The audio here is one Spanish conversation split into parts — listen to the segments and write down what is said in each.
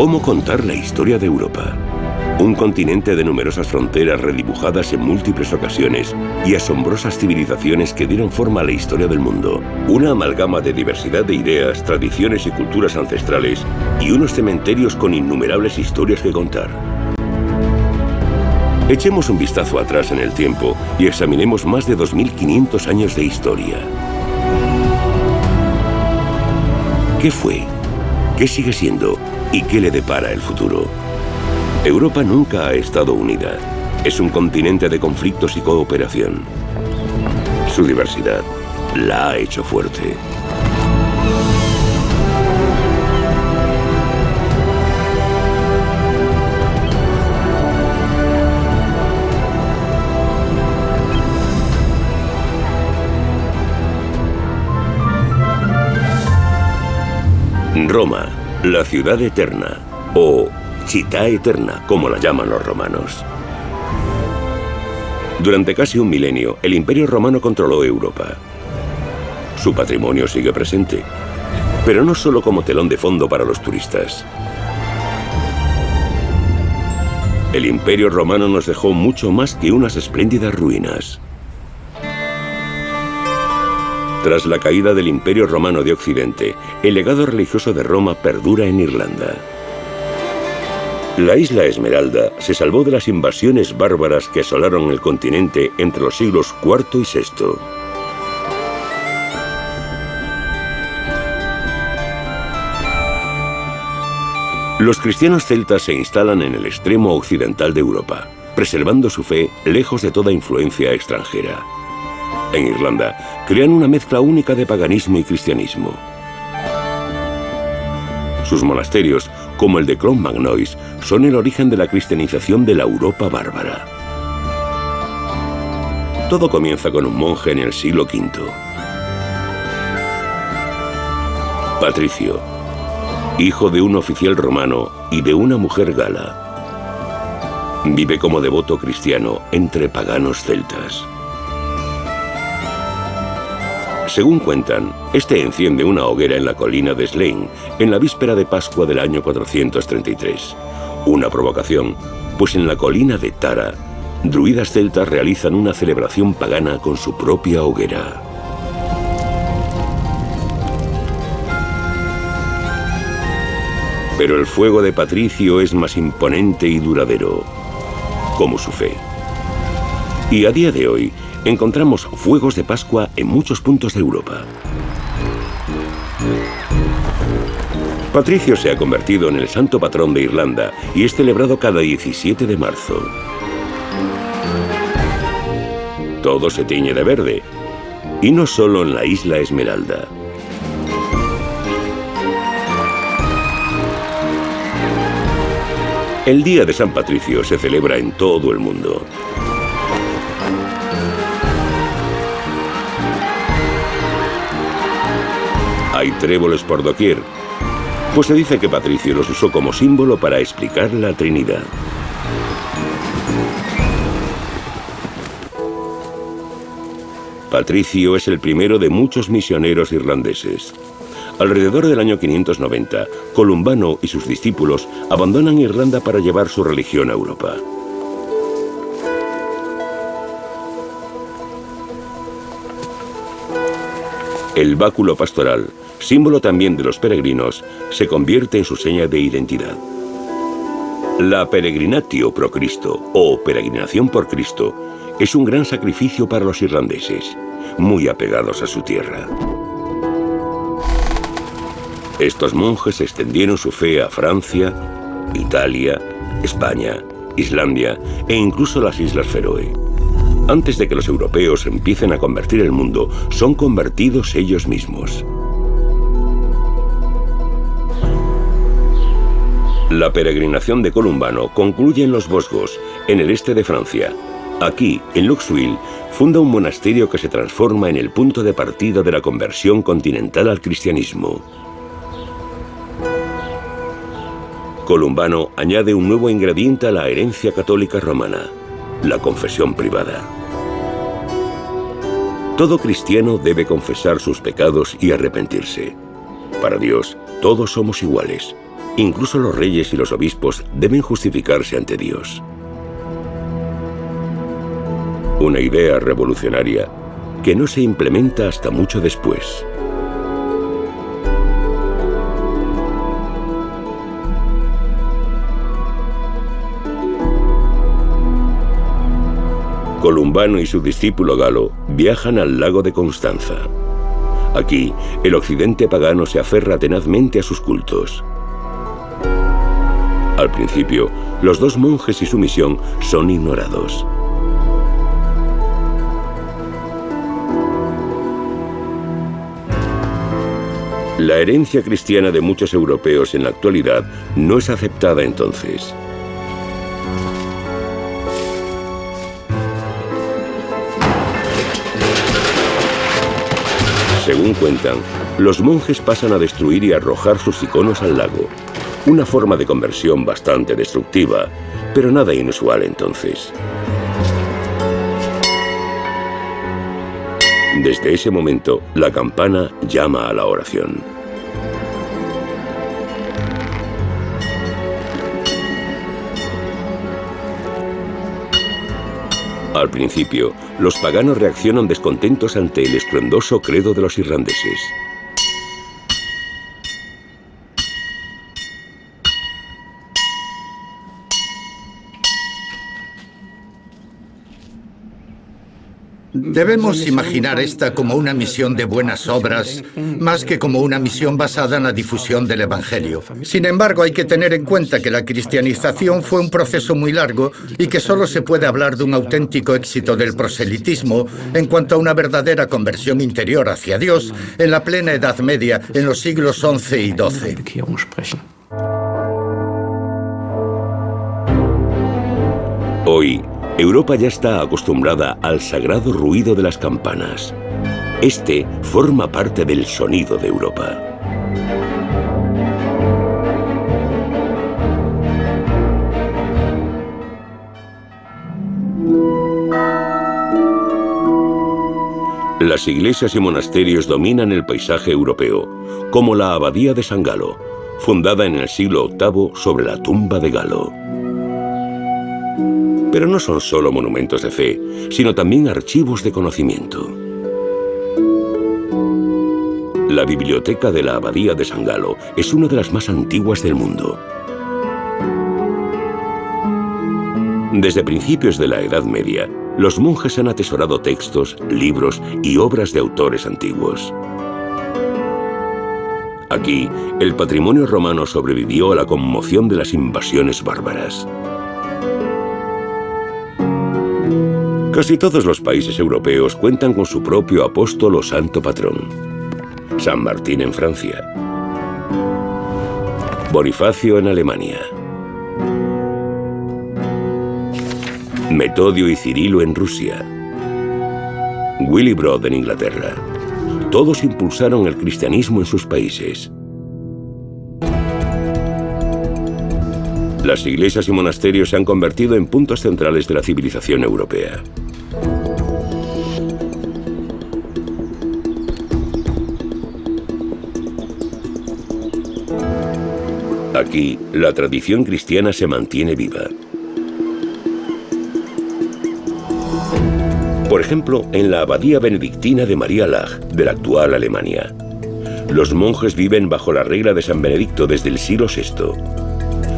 ¿Cómo contar la historia de Europa? Un continente de numerosas fronteras redibujadas en múltiples ocasiones y asombrosas civilizaciones que dieron forma a la historia del mundo. Una amalgama de diversidad de ideas, tradiciones y culturas ancestrales y unos cementerios con innumerables historias que contar. Echemos un vistazo atrás en el tiempo y examinemos más de 2500 años de historia. ¿Qué fue? ¿Qué sigue siendo? ¿Y qué le depara el futuro? Europa nunca ha estado unida. Es un continente de conflictos y cooperación. Su diversidad la ha hecho fuerte. Roma, la ciudad eterna, o Città Eterna, como la llaman los romanos. Durante casi un milenio, el Imperio Romano controló Europa. Su patrimonio sigue presente, pero no solo como telón de fondo para los turistas. El Imperio Romano nos dejó mucho más que unas espléndidas ruinas. Tras la caída del Imperio Romano de Occidente, el legado religioso de Roma perdura en Irlanda. La isla Esmeralda se salvó de las invasiones bárbaras que asolaron el continente entre los siglos IV y VI. Los cristianos celtas se instalan en el extremo occidental de Europa, preservando su fe lejos de toda influencia extranjera. En Irlanda, crean una mezcla única de paganismo y cristianismo. Sus monasterios, como el de Clonmacnoise, son el origen de la cristianización de la Europa bárbara. Todo comienza con un monje en el siglo V. Patricio, hijo de un oficial romano y de una mujer gala. Vive como devoto cristiano entre paganos celtas. Según cuentan, este enciende una hoguera en la colina de Slane, en la víspera de Pascua del año 433. Una provocación, pues en la colina de Tara, druidas celtas realizan una celebración pagana con su propia hoguera. Pero el fuego de Patricio es más imponente y duradero, como su fe. Y a día de hoy, encontramos fuegos de Pascua en muchos puntos de Europa. Patricio se ha convertido en el santo patrón de Irlanda y es celebrado cada 17 de marzo. Todo se tiñe de verde, y no solo en la isla Esmeralda. El Día de San Patricio se celebra en todo el mundo. Hay tréboles por doquier, pues se dice que Patricio los usó como símbolo para explicar la Trinidad. Patricio es el primero de muchos misioneros irlandeses. Alrededor del año 590, Columbano y sus discípulos abandonan Irlanda para llevar su religión a Europa. El báculo pastoral, símbolo también de los peregrinos, se convierte en su seña de identidad. La peregrinatio pro Cristo, o peregrinación por Cristo, es un gran sacrificio para los irlandeses, muy apegados a su tierra. Estos monjes extendieron su fe a Francia, Italia, España, Islandia e incluso las Islas Feroe. Antes de que los europeos empiecen a convertir el mundo, son convertidos ellos mismos. La peregrinación de Columbano concluye en los Vosgos, en el este de Francia. Aquí, en Luxeuil, funda un monasterio que se transforma en el punto de partida de la conversión continental al cristianismo. Columbano añade un nuevo ingrediente a la herencia católica romana: la confesión privada. Todo cristiano debe confesar sus pecados y arrepentirse. Para Dios, todos somos iguales. Incluso los reyes y los obispos deben justificarse ante Dios. Una idea revolucionaria que no se implementa hasta mucho después. Columbano y su discípulo Galo viajan al lago de Constanza. Aquí, el occidente pagano se aferra tenazmente a sus cultos. Al principio, los dos monjes y su misión son ignorados. La herencia cristiana de muchos europeos en la actualidad no es aceptada entonces. Según cuentan, los monjes pasan a destruir y arrojar sus iconos al lago. Una forma de conversión bastante destructiva, pero nada inusual entonces. Desde ese momento, la campana llama a la oración. Al principio, los paganos reaccionan descontentos ante el estruendoso credo de los irlandeses. Debemos imaginar esta como una misión de buenas obras, más que como una misión basada en la difusión del Evangelio. Sin embargo, hay que tener en cuenta que la cristianización fue un proceso muy largo y que solo se puede hablar de un auténtico éxito del proselitismo en cuanto a una verdadera conversión interior hacia Dios en la plena Edad Media, en los siglos XI y XII. Hoy, Europa ya está acostumbrada al sagrado ruido de las campanas. Este forma parte del sonido de Europa. Las iglesias y monasterios dominan el paisaje europeo, como la Abadía de San Galo, fundada en el siglo VIII sobre la tumba de Galo. Pero no son solo monumentos de fe, sino también archivos de conocimiento. La biblioteca de la Abadía de San Galo es una de las más antiguas del mundo. Desde principios de la Edad Media, los monjes han atesorado textos, libros y obras de autores antiguos. Aquí, el patrimonio romano sobrevivió a la conmoción de las invasiones bárbaras. Casi todos los países europeos cuentan con su propio apóstol o santo patrón. San Martín en Francia, Bonifacio en Alemania, Metodio y Cirilo en Rusia, Willibrord en Inglaterra. Todos impulsaron el cristianismo en sus países. Las iglesias y monasterios se han convertido en puntos centrales de la civilización europea. Aquí, la tradición cristiana se mantiene viva. Por ejemplo, en la abadía benedictina de María Laach, de la actual Alemania. Los monjes viven bajo la regla de San Benedicto desde el siglo VI.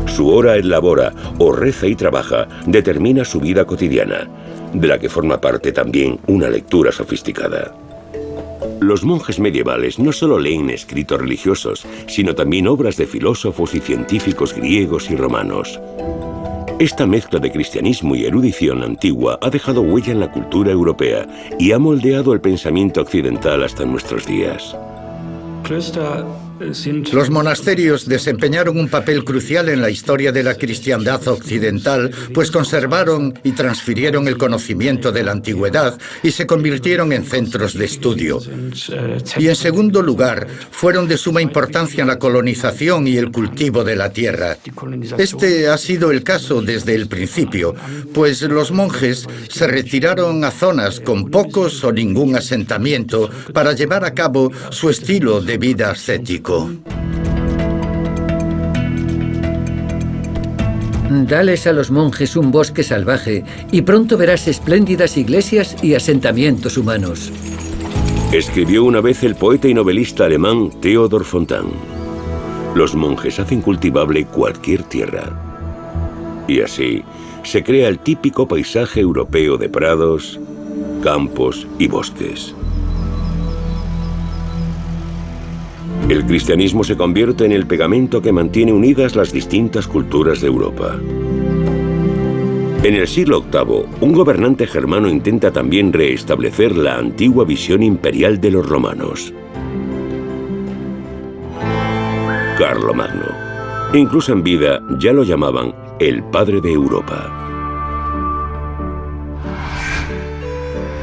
Su hora et labora, o reza y trabaja, determina su vida cotidiana, de la que forma parte también una lectura sofisticada. Los monjes medievales no solo leen escritos religiosos, sino también obras de filósofos y científicos griegos y romanos. Esta mezcla de cristianismo y erudición antigua ha dejado huella en la cultura europea y ha moldeado el pensamiento occidental hasta nuestros días. Los monasterios desempeñaron un papel crucial en la historia de la cristiandad occidental, pues conservaron y transfirieron el conocimiento de la antigüedad y se convirtieron en centros de estudio. Y en segundo lugar, fueron de suma importancia en la colonización y el cultivo de la tierra. Este ha sido el caso desde el principio, pues los monjes se retiraron a zonas con pocos o ningún asentamiento para llevar a cabo su estilo de vida ascético. Dales a los monjes un bosque salvaje y pronto verás espléndidas iglesias y asentamientos humanos. Escribió una vez el poeta y novelista alemán Theodor Fontane. Los monjes hacen cultivable cualquier tierra. Y así se crea el típico paisaje europeo de prados, campos y bosques. El cristianismo se convierte en el pegamento que mantiene unidas las distintas culturas de Europa. En el siglo VIII, un gobernante germano intenta también restablecer la antigua visión imperial de los romanos. Carlomagno. Incluso en vida ya lo llamaban el padre de Europa.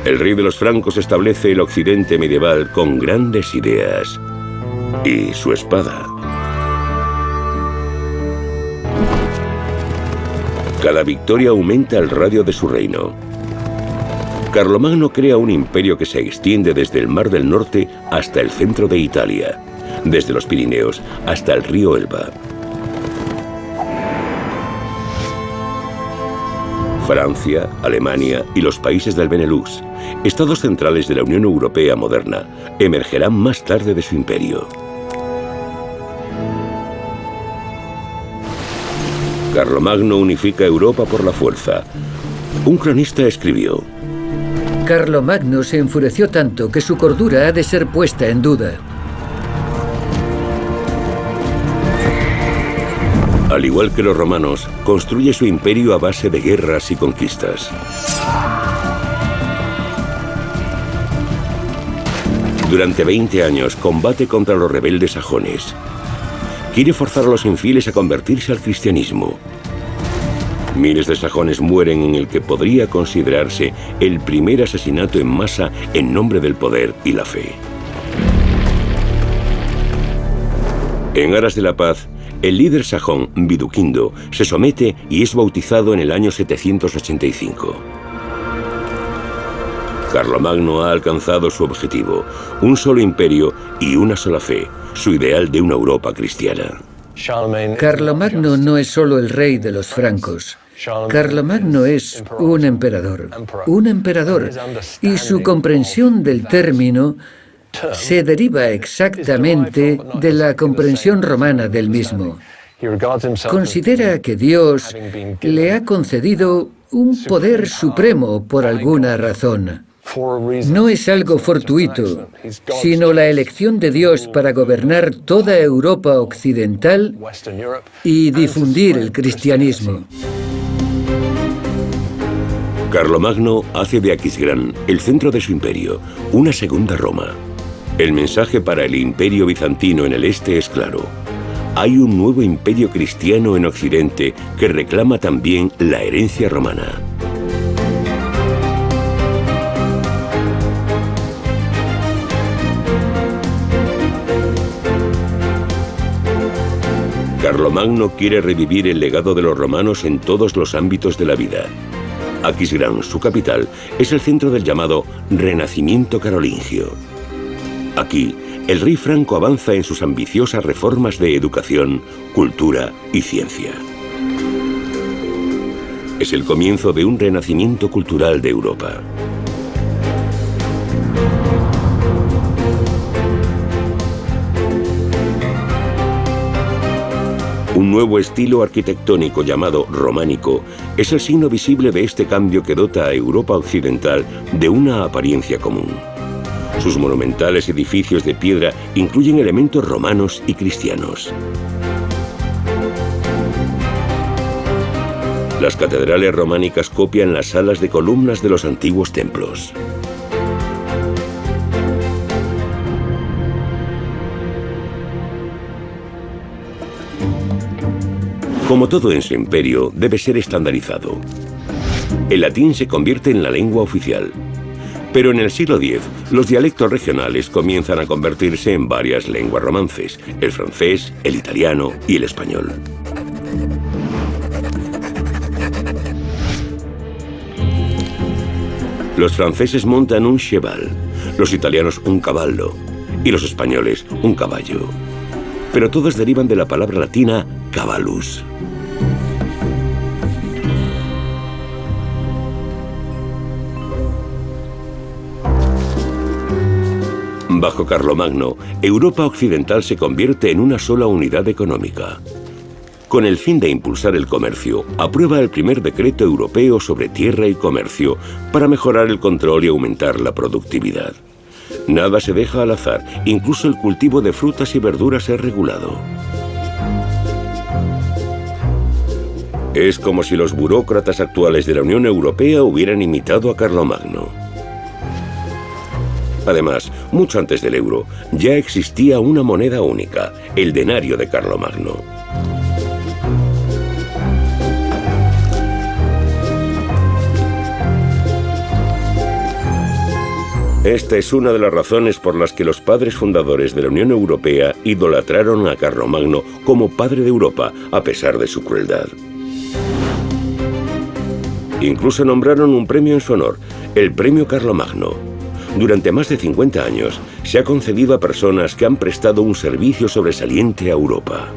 El rey de los francos establece el occidente medieval con grandes ideas y su espada. Cada victoria aumenta el radio de su reino. Carlomagno crea un imperio que se extiende desde el Mar del Norte hasta el centro de Italia, desde los Pirineos hasta el río Elba. Francia, Alemania y los países del Benelux, estados centrales de la Unión Europea moderna, emergerán más tarde de su imperio. Carlomagno unifica Europa por la fuerza. Un cronista escribió: Carlomagno se enfureció tanto que su cordura ha de ser puesta en duda. Al igual que los romanos, construye su imperio a base de guerras y conquistas. Durante 20 años combate contra los rebeldes sajones. Quiere forzar a los infieles a convertirse al cristianismo. Miles de sajones mueren en el que podría considerarse el primer asesinato en masa en nombre del poder y la fe. En aras de la paz, el líder sajón, Viduquindo, se somete y es bautizado en el año 785. Carlomagno ha alcanzado su objetivo, un solo imperio y una sola fe, su ideal de una Europa cristiana. Carlomagno no es solo el rey de los francos. Carlomagno es un emperador, y su comprensión del término se deriva exactamente de la comprensión romana del mismo. Considera que Dios le ha concedido un poder supremo por alguna razón. No es algo fortuito, sino la elección de Dios para gobernar toda Europa occidental y difundir el cristianismo. Carlomagno hace de Aquisgrán el centro de su imperio, una segunda Roma. El mensaje para el imperio bizantino en el este es claro. Hay un nuevo imperio cristiano en Occidente que reclama también la herencia romana. Carlomagno quiere revivir el legado de los romanos en todos los ámbitos de la vida. Aquisgrán, su capital, es el centro del llamado Renacimiento carolingio. Aquí, el rey franco avanza en sus ambiciosas reformas de educación, cultura y ciencia. Es el comienzo de un renacimiento cultural de Europa. Un nuevo estilo arquitectónico llamado románico es el signo visible de este cambio que dota a Europa occidental de una apariencia común. Sus monumentales edificios de piedra incluyen elementos romanos y cristianos. Las catedrales románicas copian las salas de columnas de los antiguos templos. Como todo en su imperio, debe ser estandarizado. El latín se convierte en la lengua oficial. Pero en el siglo X, los dialectos regionales comienzan a convertirse en varias lenguas romances: el francés, el italiano y el español. Los franceses montan un cheval, los italianos un cavallo y los españoles un caballo. Pero todos derivan de la palabra latina cavallus. Bajo Carlomagno, Europa occidental se convierte en una sola unidad económica. Con el fin de impulsar el comercio, aprueba el primer decreto europeo sobre tierra y comercio para mejorar el control y aumentar la productividad. Nada se deja al azar, incluso el cultivo de frutas y verduras es regulado. Es como si los burócratas actuales de la Unión Europea hubieran imitado a Carlomagno. Además, mucho antes del euro, ya existía una moneda única, el denario de Carlomagno. Esta es una de las razones por las que los padres fundadores de la Unión Europea idolatraron a Carlomagno como padre de Europa, a pesar de su crueldad. Incluso nombraron un premio en su honor, el Premio Carlomagno. Durante más de 50 años, se ha concedido a personas que han prestado un servicio sobresaliente a Europa.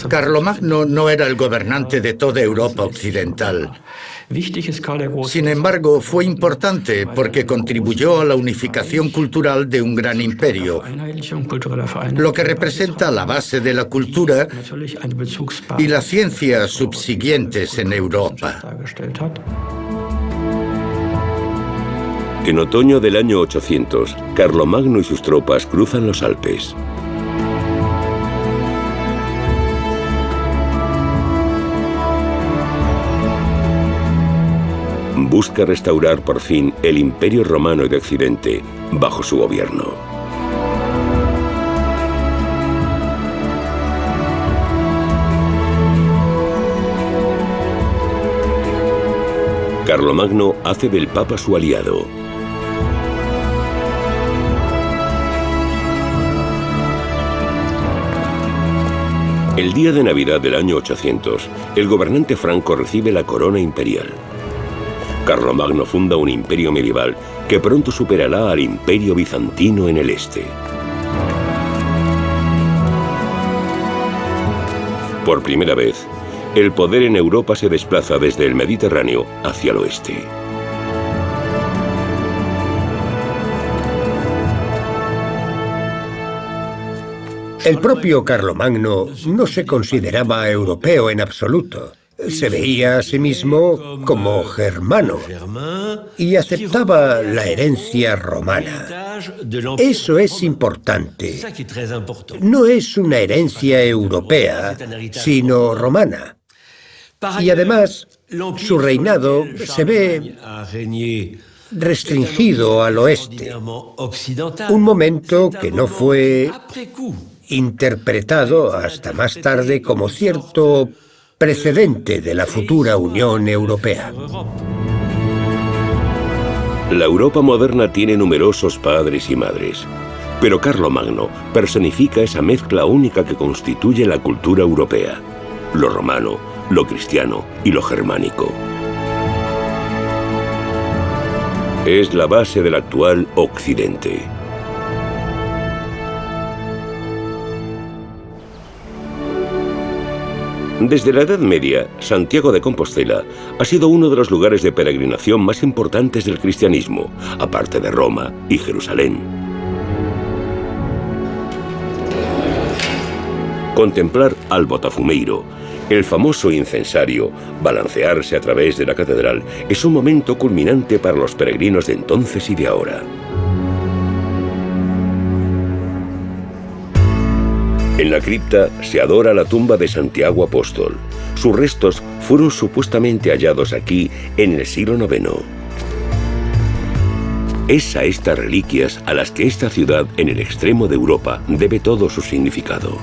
Carlomagno no era el gobernante de toda Europa occidental. Sin embargo, fue importante porque contribuyó a la unificación cultural de un gran imperio, lo que representa la base de la cultura y la ciencia subsiguientes en Europa. En otoño del año 800, Carlomagno y sus tropas cruzan los Alpes. Busca restaurar por fin el Imperio Romano de Occidente bajo su gobierno. Carlomagno hace del Papa su aliado. El día de Navidad del año 800, el gobernante franco recibe la corona imperial. Carlomagno funda un imperio medieval que pronto superará al imperio bizantino en el este. Por primera vez, el poder en Europa se desplaza desde el Mediterráneo hacia el oeste. El propio Carlomagno no se consideraba europeo en absoluto. Se veía a sí mismo como germano y aceptaba la herencia romana. Eso es importante. No es una herencia europea, sino romana. Y además, su reinado se ve restringido al oeste, un momento que no fue interpretado hasta más tarde como cierto precedente de la futura Unión Europea. La Europa moderna tiene numerosos padres y madres, pero Carlomagno personifica esa mezcla única que constituye la cultura europea: lo romano, lo cristiano y lo germánico. Es la base del actual Occidente. Desde la Edad Media, Santiago de Compostela ha sido uno de los lugares de peregrinación más importantes del cristianismo, aparte de Roma y Jerusalén. Contemplar al Botafumeiro, el famoso incensario, balancearse a través de la catedral, es un momento culminante para los peregrinos de entonces y de ahora. En la cripta se adora la tumba de Santiago Apóstol. Sus restos fueron supuestamente hallados aquí en el siglo IX. Es a estas reliquias a las que esta ciudad en el extremo de Europa debe todo su significado.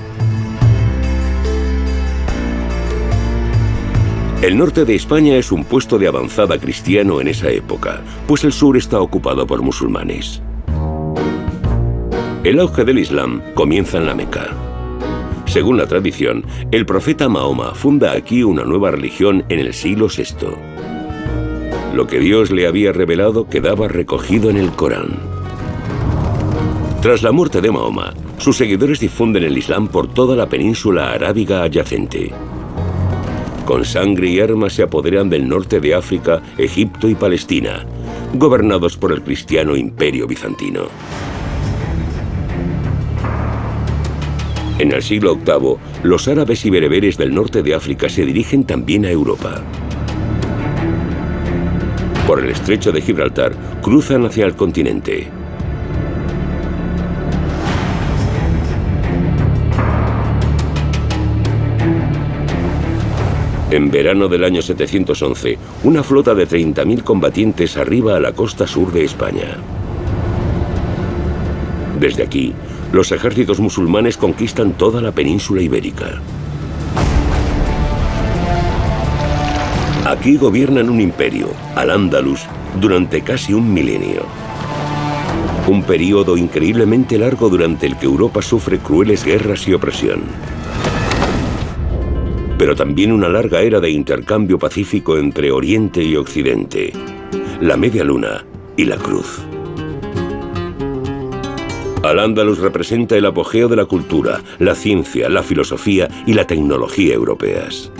El norte de España es un puesto de avanzada cristiano en esa época, pues el sur está ocupado por musulmanes. El auge del Islam comienza en la Meca. Según la tradición, el profeta Mahoma funda aquí una nueva religión en el siglo VI. Lo que Dios le había revelado quedaba recogido en el Corán. Tras la muerte de Mahoma, Sus seguidores difunden el Islam por toda la península arábiga adyacente. Con sangre y armas se apoderan del norte de África, Egipto y Palestina, gobernados por el cristiano Imperio Bizantino. En el siglo VIII, los árabes y bereberes del norte de África se dirigen también a Europa. Por el estrecho de Gibraltar, cruzan hacia el continente. En verano del año 711, una flota de 30.000 combatientes arriba a la costa sur de España. Desde aquí, los ejércitos musulmanes conquistan toda la península ibérica. Aquí gobiernan un imperio, Al-Ándalus, durante casi un milenio. Un período increíblemente largo durante el que Europa sufre crueles guerras y opresión. Pero también una larga era de intercambio pacífico entre Oriente y Occidente, la Media Luna y la Cruz. Al-Ándalus representa el apogeo de la cultura, la ciencia, la filosofía y la tecnología europeas.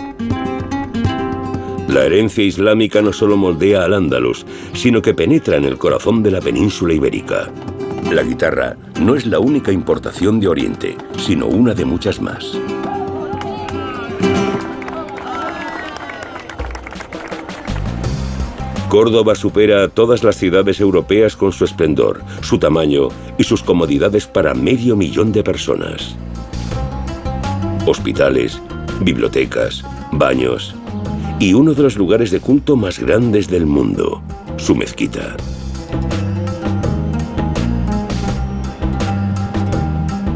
La herencia islámica no solo moldea Al-Ándalus, sino que penetra en el corazón de la península ibérica. La guitarra no es la única importación de Oriente, sino una de muchas más. Córdoba supera a todas las ciudades europeas con su esplendor, su tamaño y sus comodidades para 500.000 de personas. Hospitales, bibliotecas, baños y uno de los lugares de culto más grandes del mundo, su mezquita.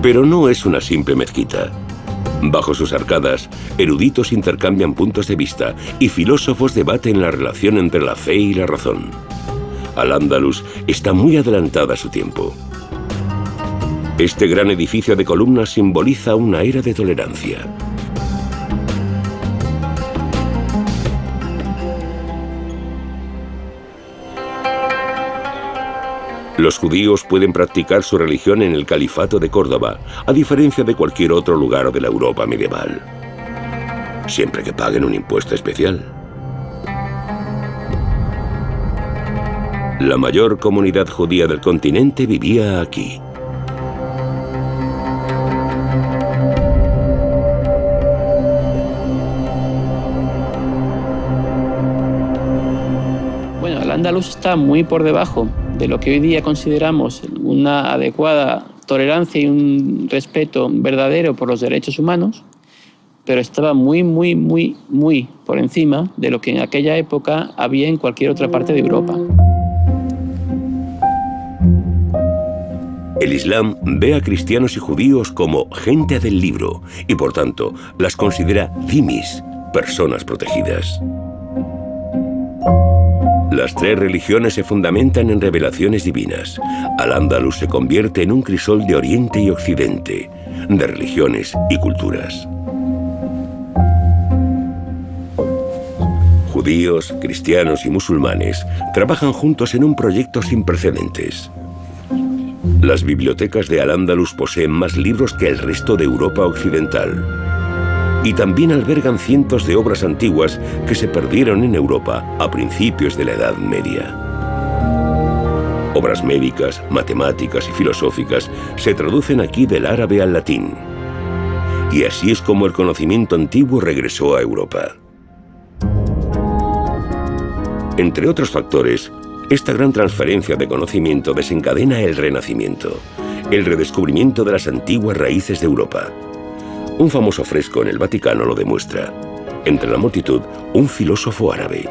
Pero no es una simple mezquita. Bajo sus arcadas, eruditos intercambian puntos de vista y filósofos debaten la relación entre la fe y la razón. Al-Ándalus está muy adelantada a su tiempo. Este gran edificio de columnas simboliza una era de tolerancia. Los judíos pueden practicar su religión en el Califato de Córdoba, a diferencia de cualquier otro lugar de la Europa medieval, siempre que paguen un impuesto especial. La mayor comunidad judía del continente vivía aquí. Bueno, Al-Ándalus está muy por debajo de lo que hoy día consideramos una adecuada tolerancia y un respeto verdadero por los derechos humanos, pero estaba muy por encima de lo que en aquella época había en cualquier otra parte de Europa. El Islam ve a cristianos y judíos como gente del libro y, por tanto, las considera dhimis, personas protegidas. Las tres religiones se fundamentan en revelaciones divinas. Al-Ándalus se convierte en un crisol de Oriente y Occidente, de religiones y culturas. Judíos, cristianos y musulmanes trabajan juntos en un proyecto sin precedentes. Las bibliotecas de Al-Ándalus poseen más libros que el resto de Europa occidental. Y también albergan cientos de obras antiguas que se perdieron en Europa a principios de la Edad Media. Obras médicas, matemáticas y filosóficas se traducen aquí del árabe al latín. Y así es como el conocimiento antiguo regresó a Europa. Entre otros factores, esta gran transferencia de conocimiento desencadena el Renacimiento, el redescubrimiento de las antiguas raíces de Europa. Un famoso fresco en el Vaticano lo demuestra. Entre la multitud, un filósofo árabe.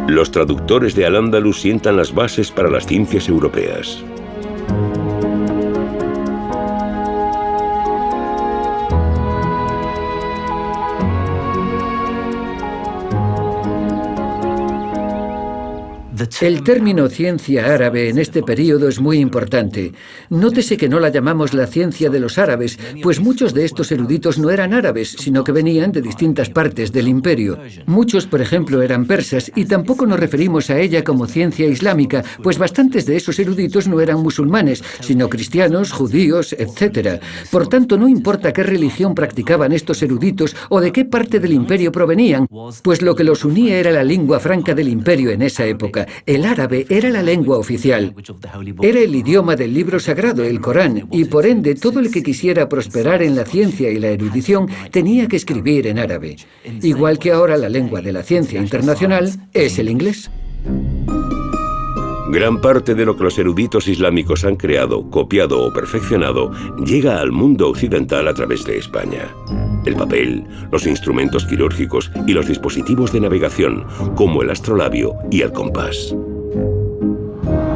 Los traductores de Al-Ándalus sientan las bases para las ciencias europeas. El término ciencia árabe en este período es muy importante. Nótese que no la llamamos la ciencia de los árabes, pues muchos de estos eruditos no eran árabes, sino que venían de distintas partes del imperio. Muchos, por ejemplo, eran persas, y tampoco nos referimos a ella como ciencia islámica, pues bastantes de esos eruditos no eran musulmanes, sino cristianos, judíos, etc. Por tanto, no importa qué religión practicaban estos eruditos o de qué parte del imperio provenían, pues lo que los unía era la lengua franca del imperio en esa época. El árabe era la lengua oficial. Era el idioma del libro sagrado, el Corán, y por ende todo el que quisiera prosperar en la ciencia y la erudición tenía que escribir en árabe. Igual que ahora la lengua de la ciencia internacional es el inglés. Gran parte de lo que los eruditos islámicos han creado, copiado o perfeccionado llega al mundo occidental a través de España. El papel, los instrumentos quirúrgicos y los dispositivos de navegación, como el astrolabio y el compás.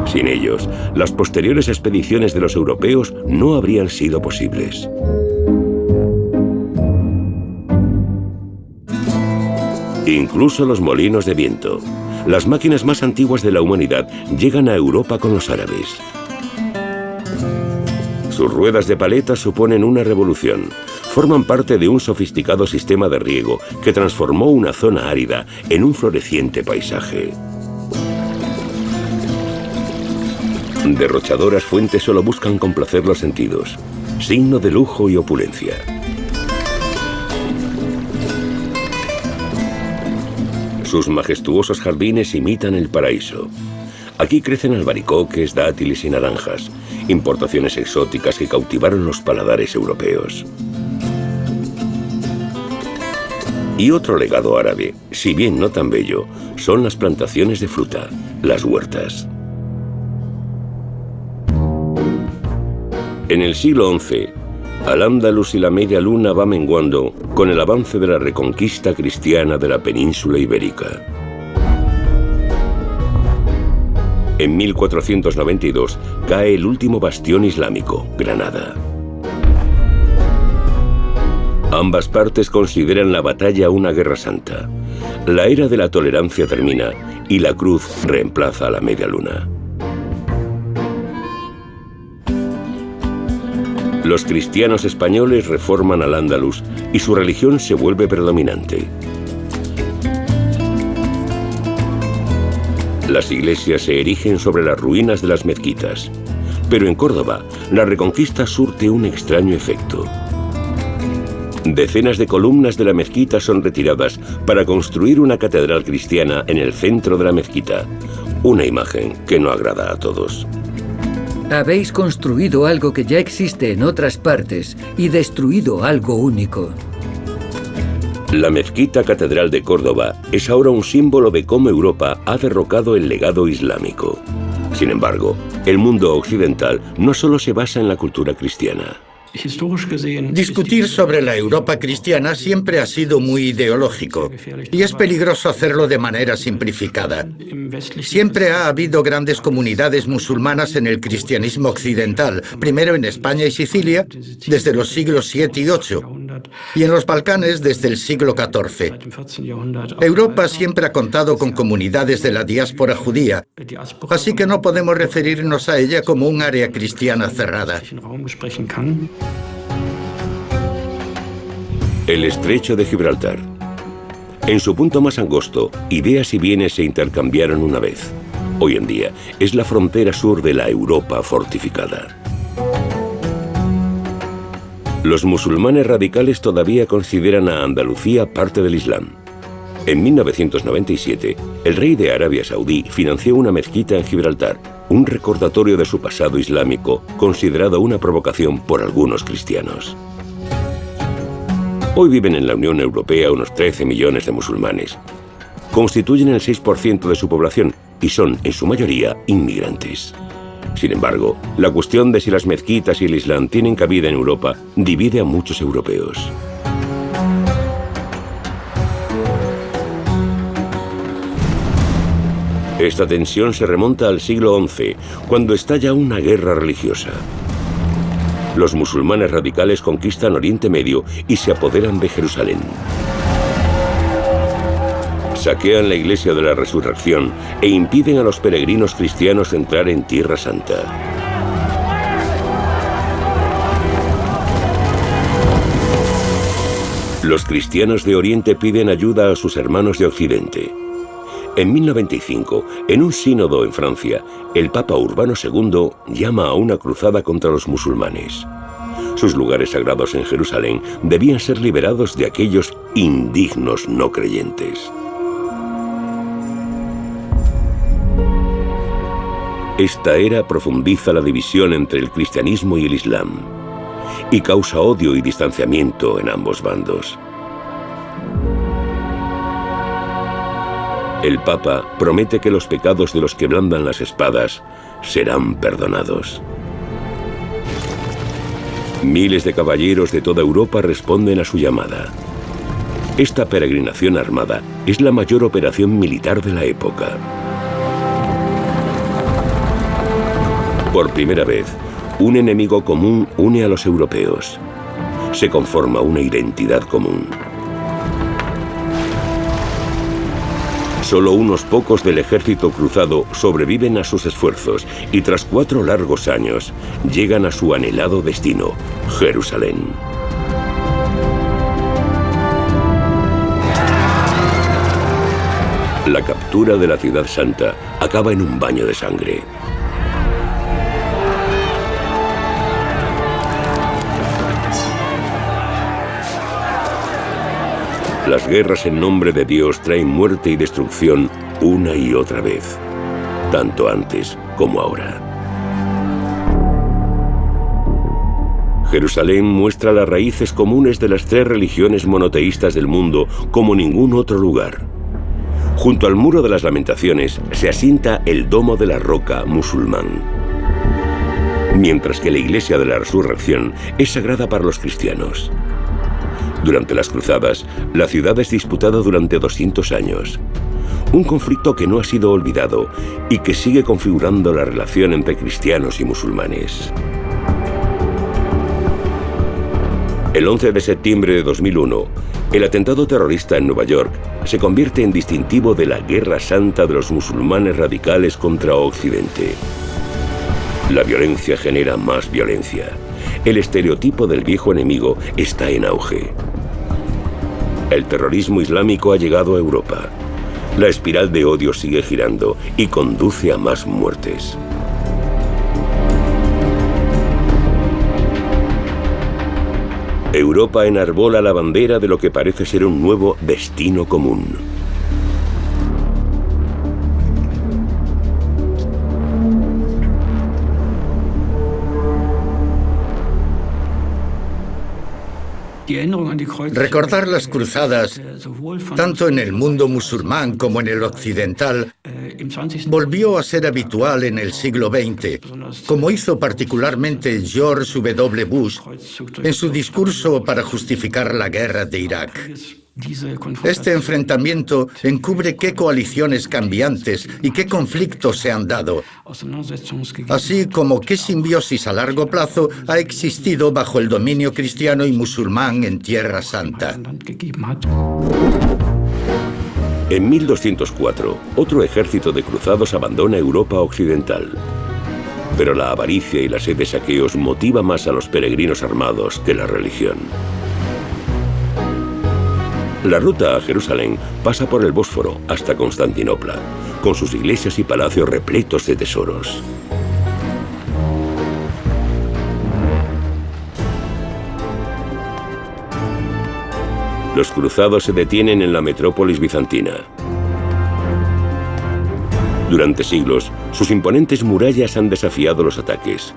Sin ellos, las posteriores expediciones de los europeos no habrían sido posibles. Incluso los molinos de viento, las máquinas más antiguas de la humanidad, llegan a Europa con los árabes. Sus ruedas de paleta suponen una revolución. Forman parte de un sofisticado sistema de riego que transformó una zona árida en un floreciente paisaje. Derrochadoras fuentes solo buscan complacer los sentidos, signo de lujo y opulencia. Sus majestuosos jardines imitan el paraíso. Aquí crecen albaricoques, dátiles y naranjas, importaciones exóticas que cautivaron los paladares europeos. Y otro legado árabe, si bien no tan bello, son las plantaciones de fruta, las huertas. En el siglo XI, Al-Ándalus y la Media Luna va menguando con el avance de la reconquista cristiana de la península ibérica. En 1492 cae el último bastión islámico, Granada. Ambas partes consideran la batalla una guerra santa. La era de la tolerancia termina y la cruz reemplaza a la Media Luna. Los cristianos españoles reforman Al-Ándalus y su religión se vuelve predominante. Las iglesias se erigen sobre las ruinas de las mezquitas, pero en Córdoba la reconquista surte un extraño efecto. Decenas de columnas de la mezquita son retiradas para construir una catedral cristiana en el centro de la mezquita, una imagen que no agrada a todos. Habéis construido algo que ya existe en otras partes y destruido algo único. La mezquita catedral de Córdoba es ahora un símbolo de cómo Europa ha derrocado el legado islámico. Sin embargo, el mundo occidental no solo se basa en la cultura cristiana. Discutir sobre la Europa cristiana siempre ha sido muy ideológico y es peligroso hacerlo de manera simplificada. Siempre ha habido grandes comunidades musulmanas en el cristianismo occidental, primero en España y Sicilia desde los siglos VII y VIII y en los Balcanes desde el siglo XIV. Europa siempre ha contado con comunidades de la diáspora judía, así que no podemos referirnos a ella como un área cristiana cerrada. El estrecho de Gibraltar. En su punto más angosto, ideas y bienes se intercambiaron una vez. Hoy en día es la frontera sur de la Europa fortificada. Los musulmanes radicales todavía consideran a Andalucía parte del Islam. En 1997, el rey de Arabia Saudí financió una mezquita en Gibraltar, un recordatorio de su pasado islámico, considerado una provocación por algunos cristianos. Hoy viven en la Unión Europea unos 13 millones de musulmanes. Constituyen el 6% de su población y son, en su mayoría, inmigrantes. Sin embargo, la cuestión de si las mezquitas y el Islam tienen cabida en Europa divide a muchos europeos. Esta tensión se remonta al siglo XI, cuando estalla una guerra religiosa. Los musulmanes radicales conquistan Oriente Medio y se apoderan de Jerusalén. Saquean la Iglesia de la Resurrección e impiden a los peregrinos cristianos entrar en Tierra Santa. Los cristianos de Oriente piden ayuda a sus hermanos de Occidente. En 1095, en un sínodo en Francia, el Papa Urbano II llama a una cruzada contra los musulmanes. Sus lugares sagrados en Jerusalén debían ser liberados de aquellos indignos no creyentes. Esta era profundiza la división entre el cristianismo y el islam y causa odio y distanciamiento en ambos bandos. El Papa promete que los pecados de los que blandan las espadas serán perdonados. Miles de caballeros de toda Europa responden a su llamada. Esta peregrinación armada es la mayor operación militar de la época. Por primera vez, un enemigo común une a los europeos. Se conforma una identidad común. Solo unos pocos del ejército cruzado sobreviven a sus esfuerzos y tras 4 largos años llegan a su anhelado destino, Jerusalén. La captura de la Ciudad Santa acaba en un baño de sangre. Las guerras en nombre de Dios traen muerte y destrucción una y otra vez, tanto antes como ahora. Jerusalén muestra las raíces comunes de las 3 religiones monoteístas del mundo como ningún otro lugar. Junto al Muro de las Lamentaciones se asienta el Domo de la Roca musulmán, mientras que la Iglesia de la Resurrección es sagrada para los cristianos. Durante las cruzadas, la ciudad es disputada durante 200 años. Un conflicto que no ha sido olvidado y que sigue configurando la relación entre cristianos y musulmanes. El 11 de septiembre de 2001, el atentado terrorista en Nueva York se convierte en distintivo de la Guerra Santa de los musulmanes radicales contra Occidente. La violencia genera más violencia. El estereotipo del viejo enemigo está en auge. El terrorismo islámico ha llegado a Europa. La espiral de odio sigue girando y conduce a más muertes. Europa enarbola la bandera de lo que parece ser un nuevo destino común. Recordar las cruzadas, tanto en el mundo musulmán como en el occidental, volvió a ser habitual en el siglo XX, como hizo particularmente George W. Bush en su discurso para justificar la guerra de Irak. Este enfrentamiento encubre qué coaliciones cambiantes y qué conflictos se han dado, así como qué simbiosis a largo plazo ha existido bajo el dominio cristiano y musulmán en Tierra Santa. En 1204, otro ejército de cruzados abandona Europa occidental. Pero la avaricia y la sed de saqueos motiva más a los peregrinos armados que la religión. La ruta a Jerusalén pasa por el Bósforo hasta Constantinopla, con sus iglesias y palacios repletos de tesoros. Los cruzados se detienen en la metrópolis bizantina. Durante siglos, sus imponentes murallas han desafiado los ataques.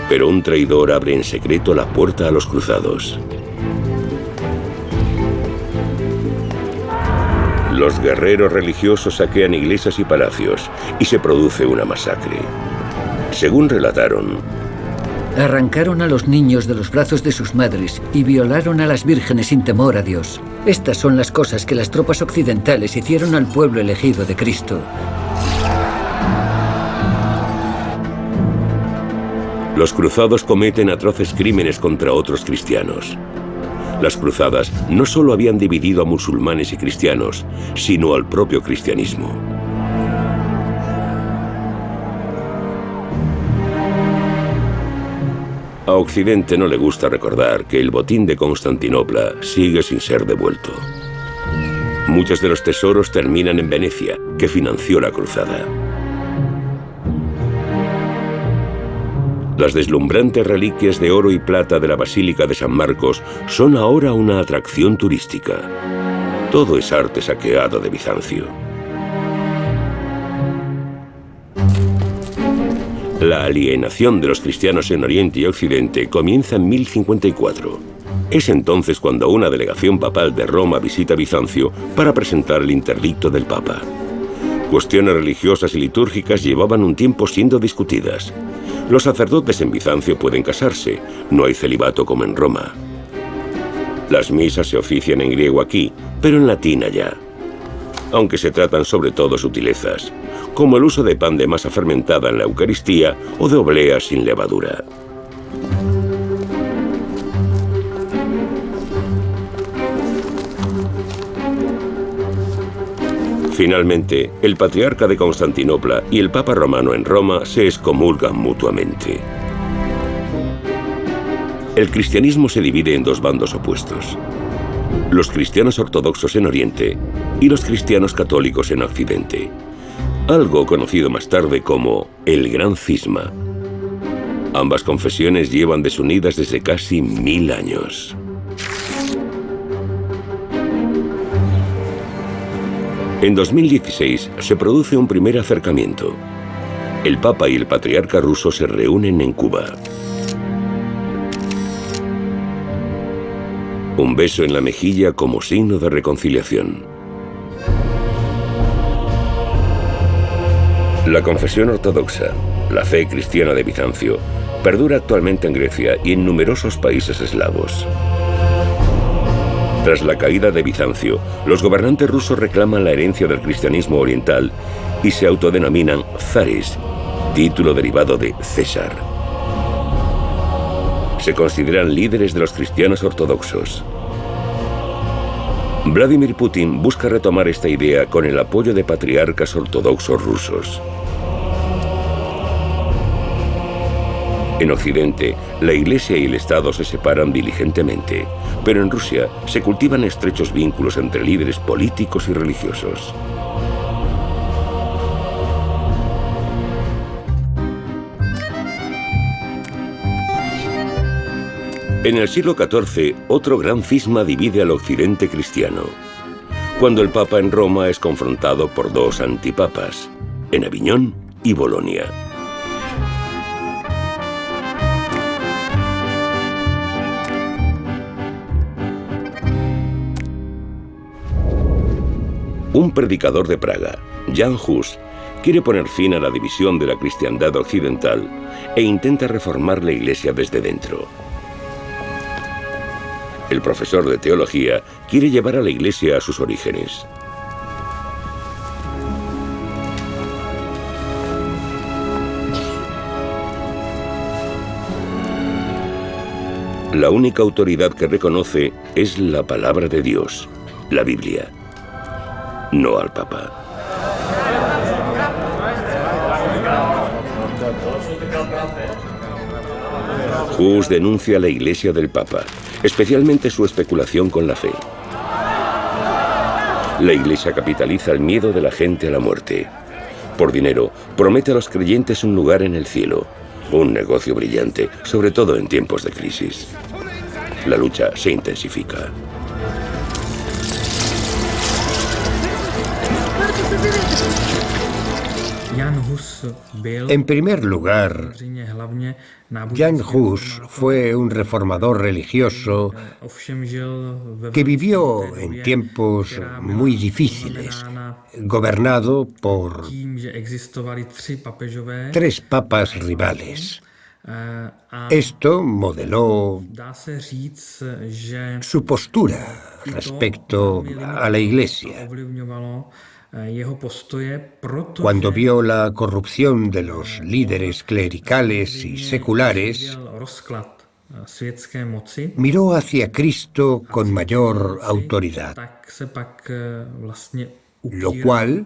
Pero un traidor abre en secreto la puerta a los cruzados. Los guerreros religiosos saquean iglesias y palacios y se produce una masacre. Según relataron, arrancaron a los niños de los brazos de sus madres y violaron a las vírgenes sin temor a Dios. Estas son las cosas que las tropas occidentales hicieron al pueblo elegido de Cristo. los cruzados cometen atroces crímenes contra otros cristianos. Las cruzadas no solo habían dividido a musulmanes y cristianos, sino al propio cristianismo. A Occidente no le gusta recordar que el botín de Constantinopla sigue sin ser devuelto. Muchos de los tesoros terminan en Venecia, que financió la cruzada. Las deslumbrantes reliquias de oro y plata de la Basílica de San Marcos son ahora una atracción turística. Todo es arte saqueado de Bizancio. La alienación de los cristianos en Oriente y Occidente comienza en 1054. Es entonces cuando una delegación papal de Roma visita Bizancio para presentar el interdicto del Papa. Cuestiones religiosas y litúrgicas llevaban un tiempo siendo discutidas. Los sacerdotes en Bizancio pueden casarse, no hay celibato como en Roma. Las misas se ofician en griego aquí, pero en latín allá. Aunque se tratan sobre todo sutilezas, como el uso de pan de masa fermentada en la Eucaristía o de obleas sin levadura. Finalmente, el patriarca de Constantinopla y el Papa romano en Roma se excomulgan mutuamente. El cristianismo se divide en dos bandos opuestos: los cristianos ortodoxos en Oriente y los cristianos católicos en Occidente. Algo conocido más tarde como el Gran Cisma. Ambas confesiones llevan desunidas desde casi 1000 años. En 2016 se produce un primer acercamiento. El Papa y el Patriarca ruso se reúnen en Cuba. Un beso en la mejilla como signo de reconciliación. La confesión ortodoxa, la fe cristiana de Bizancio, perdura actualmente en Grecia y en numerosos países eslavos. Tras la caída de Bizancio, los gobernantes rusos reclaman la herencia del cristianismo oriental y se autodenominan zares, título derivado de César. Se consideran líderes de los cristianos ortodoxos. Vladimir Putin busca retomar esta idea con el apoyo de patriarcas ortodoxos rusos. En Occidente, la Iglesia y el Estado se separan diligentemente, pero en Rusia se cultivan estrechos vínculos entre líderes políticos y religiosos. En el siglo XIV, otro gran cisma divide al occidente cristiano, cuando el Papa en Roma es confrontado por dos antipapas, en Aviñón y Bolonia. Un predicador de Praga, Jan Hus, quiere poner fin a la división de la cristiandad occidental e intenta reformar la Iglesia desde dentro. El profesor de teología quiere llevar a la Iglesia a sus orígenes. La única autoridad que reconoce es la palabra de Dios, la Biblia, no al Papa. Hus denuncia a la Iglesia del Papa, especialmente su especulación con la fe. La Iglesia capitaliza el miedo de la gente a la muerte. Por dinero, promete a los creyentes un lugar en el cielo. Un negocio brillante, sobre todo en tiempos de crisis. La lucha se intensifica. En primer lugar, Jan Hus fue un reformador religioso que vivió en tiempos muy difíciles, gobernado por 3 papas rivales. Esto modeló su postura respecto a la Iglesia. Cuando vio la corrupción de los líderes clericales y seculares, miró hacia Cristo con mayor autoridad, lo cual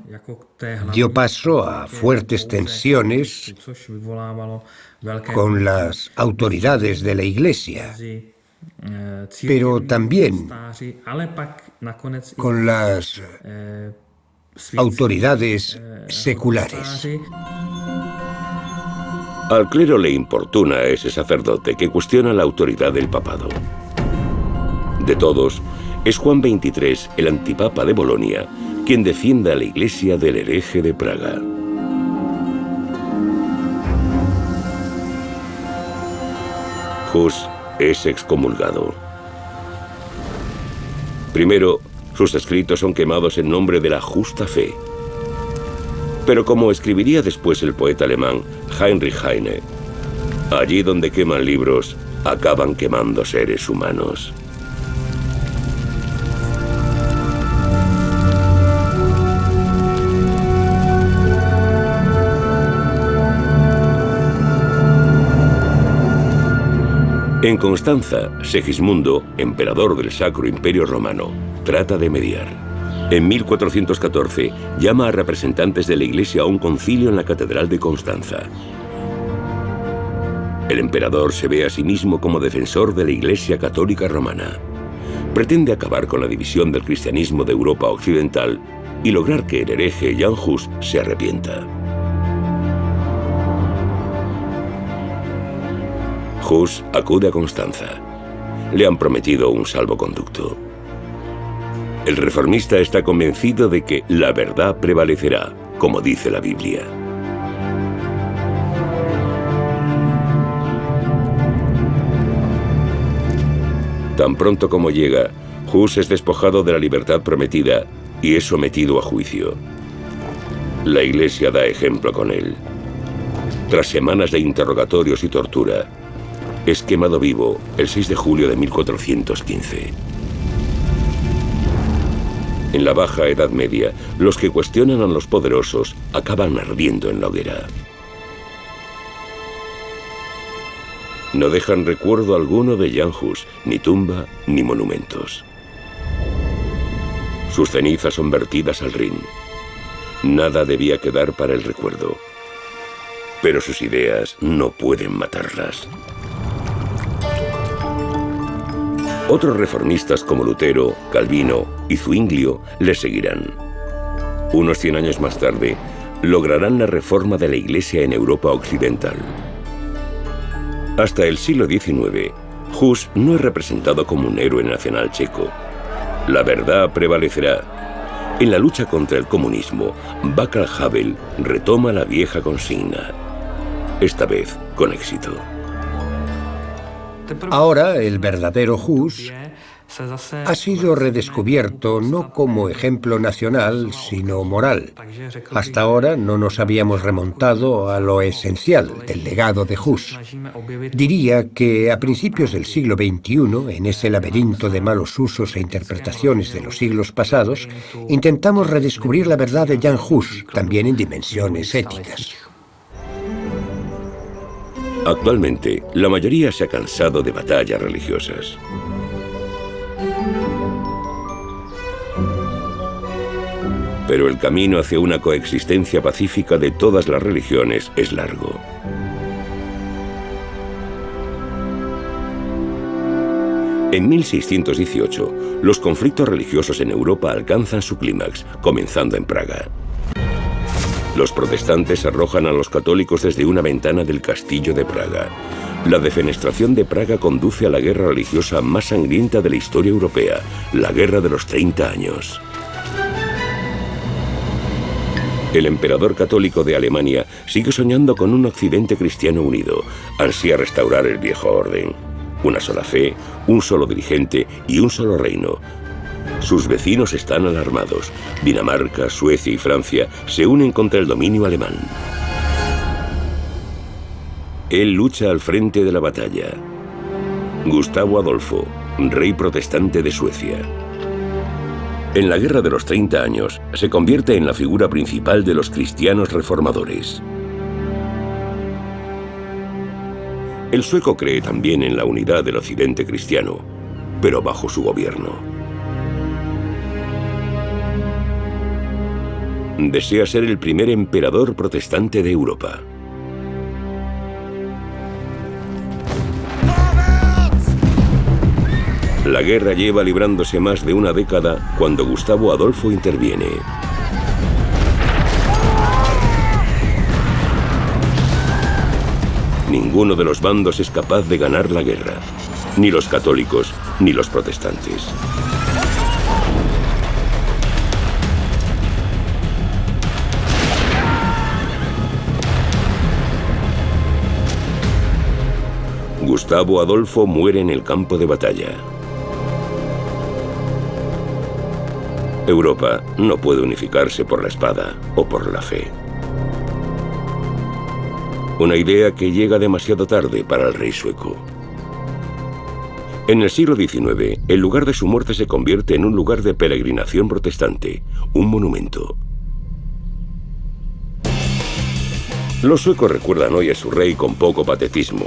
dio paso a fuertes tensiones con las autoridades de la Iglesia, pero también con las autoridades seculares. Al clero le importuna ese sacerdote que cuestiona la autoridad del papado. De todos, es Juan XXIII, el antipapa de Bolonia, quien defiende a la Iglesia del hereje de Praga. Hus es excomulgado. Primero, sus escritos son quemados en nombre de la justa fe. Pero como escribiría después el poeta alemán Heinrich Heine, allí donde queman libros, acaban quemando seres humanos. En Constanza, Segismundo, emperador del Sacro Imperio Romano, trata de mediar. En 1414, llama a representantes de la Iglesia a un concilio en la Catedral de Constanza. El emperador se ve a sí mismo como defensor de la Iglesia Católica Romana. Pretende acabar con la división del cristianismo de Europa Occidental y lograr que el hereje Jan Hus se arrepienta. Hus acude a Constanza. Le han prometido un salvoconducto. El reformista está convencido de que la verdad prevalecerá, como dice la Biblia. Tan pronto como llega, Hus es despojado de la libertad prometida y es sometido a juicio. La Iglesia da ejemplo con él. Tras semanas de interrogatorios y tortura, es quemado vivo el 6 de julio de 1415. En la Baja Edad Media, los que cuestionan a los poderosos acaban ardiendo en la hoguera. No dejan recuerdo alguno de Jan Hus, ni tumba ni monumentos. Sus cenizas son vertidas al Rin. Nada debía quedar para el recuerdo. Pero sus ideas no pueden matarlas. Otros reformistas como Lutero, Calvino y Zuinglio le seguirán. Unos 100 años más tarde, lograrán la reforma de la Iglesia en Europa Occidental. Hasta el siglo XIX, Hus no es representado como un héroe nacional checo. La verdad prevalecerá. En la lucha contra el comunismo, Václav Havel retoma la vieja consigna. Esta vez con éxito. Ahora, el verdadero Hus ha sido redescubierto no como ejemplo nacional, sino moral. Hasta ahora no nos habíamos remontado a lo esencial del legado de Hus. Diría que a principios del siglo XXI, en ese laberinto de malos usos e interpretaciones de los siglos pasados, intentamos redescubrir la verdad de Jan Hus, también en dimensiones éticas. Actualmente, la mayoría se ha cansado de batallas religiosas. Pero el camino hacia una coexistencia pacífica de todas las religiones es largo. En 1618, los conflictos religiosos en Europa alcanzan su clímax, comenzando en Praga. Los protestantes arrojan a los católicos desde una ventana del castillo de Praga. La defenestración de Praga conduce a la guerra religiosa más sangrienta de la historia europea, la Guerra de los 30 años. El emperador católico de Alemania sigue soñando con un occidente cristiano unido. Ansía restaurar el viejo orden. Una sola fe, un solo dirigente y un solo reino. Sus vecinos están alarmados. Dinamarca, Suecia y Francia se unen contra el dominio alemán. Él lucha al frente de la batalla. Gustavo Adolfo, rey protestante de Suecia. En la Guerra de los 30 años, se convierte en la figura principal de los cristianos reformadores. El sueco cree también en la unidad del occidente cristiano, pero bajo su gobierno. Desea ser el primer emperador protestante de Europa. La guerra lleva librándose más de una década cuando Gustavo Adolfo interviene. Ninguno de los bandos es capaz de ganar la guerra, ni los católicos ni los protestantes. Gustavo Adolfo muere en el campo de batalla. Europa no puede unificarse por la espada o por la fe. Una idea que llega demasiado tarde para el rey sueco. En el siglo XIX, el lugar de su muerte se convierte en un lugar de peregrinación protestante, un monumento. Los suecos recuerdan hoy a su rey con poco patetismo,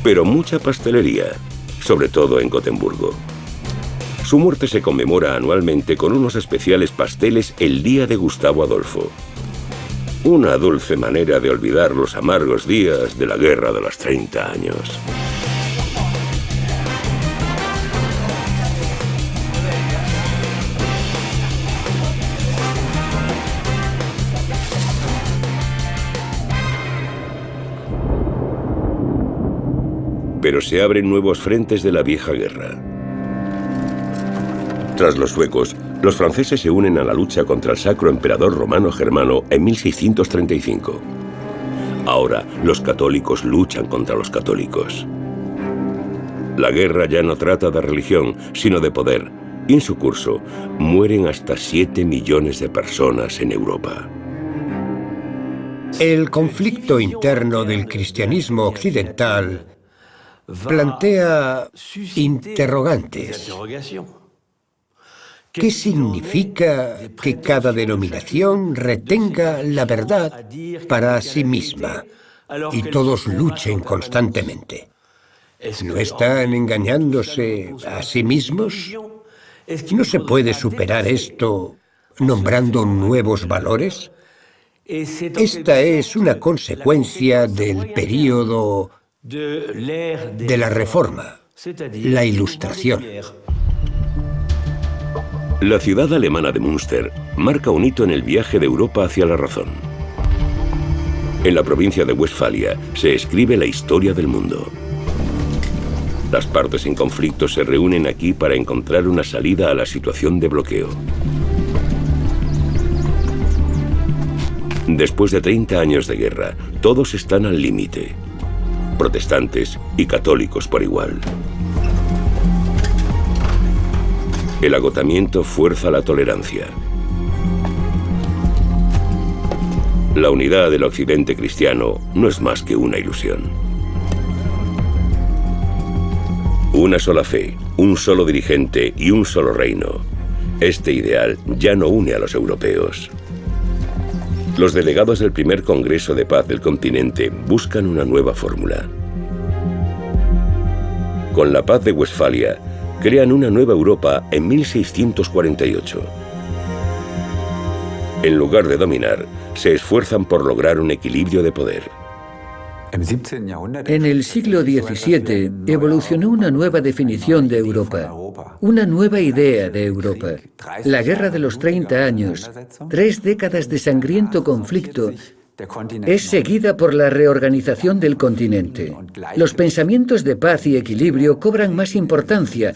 pero mucha pastelería, sobre todo en Gotemburgo. Su muerte se conmemora anualmente con unos especiales pasteles el día de Gustavo Adolfo. Una dulce manera de olvidar los amargos días de la Guerra de los 30 años. Pero se abren nuevos frentes de la vieja guerra. Tras los suecos, los franceses se unen a la lucha contra el Sacro Emperador Romano Germano en 1635. Ahora, los católicos luchan contra los católicos. La guerra ya no trata de religión, sino de poder, y en su curso mueren hasta 7 millones de personas en Europa. El conflicto interno del cristianismo occidental plantea interrogantes. ¿Qué significa que cada denominación retenga la verdad para sí misma y todos luchen constantemente? ¿No están engañándose a sí mismos? ¿No se puede superar esto nombrando nuevos valores? Esta es una consecuencia del período de la Reforma, la Ilustración. La ciudad alemana de Münster marca un hito en el viaje de Europa hacia la razón. En la provincia de Westfalia se escribe la historia del mundo. Las partes en conflicto se reúnen aquí para encontrar una salida a la situación de bloqueo. Después de 30 años de guerra, todos están al límite. Protestantes y católicos por igual. El agotamiento fuerza la tolerancia. La unidad del occidente cristiano no es más que una ilusión. Una sola fe, un solo dirigente y un solo reino. Este ideal ya no une a los europeos. Los delegados del primer Congreso de Paz del continente buscan una nueva fórmula. Con la Paz de Westfalia, crean una nueva Europa en 1648. En lugar de dominar, se esfuerzan por lograr un equilibrio de poder. En el siglo XVII evolucionó una nueva definición de Europa, una nueva idea de Europa. La Guerra de los 30 años, 3 décadas de sangriento conflicto, es seguida por la reorganización del continente. Los pensamientos de paz y equilibrio cobran más importancia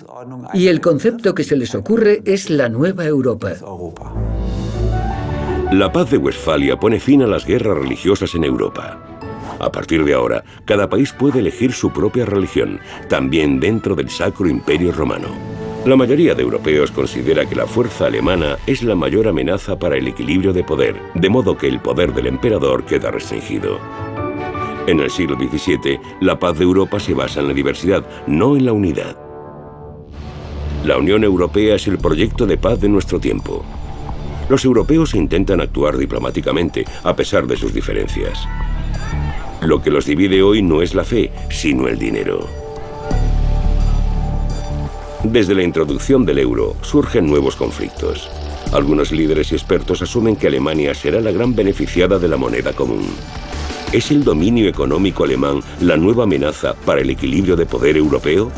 y el concepto que se les ocurre es la nueva Europa. La Paz de Westfalia pone fin a las guerras religiosas en Europa. A partir de ahora, cada país puede elegir su propia religión, también dentro del Sacro Imperio Romano. La mayoría de europeos considera que la fuerza alemana es la mayor amenaza para el equilibrio de poder, de modo que el poder del emperador queda restringido. En el siglo XVII, la paz de Europa se basa en la diversidad, no en la unidad. La Unión Europea es el proyecto de paz de nuestro tiempo. Los europeos intentan actuar diplomáticamente, a pesar de sus diferencias. Lo que los divide hoy no es la fe, sino el dinero. Desde la introducción del euro surgen nuevos conflictos. Algunos líderes y expertos asumen que Alemania será la gran beneficiada de la moneda común. ¿Es el dominio económico alemán la nueva amenaza para el equilibrio de poder europeo?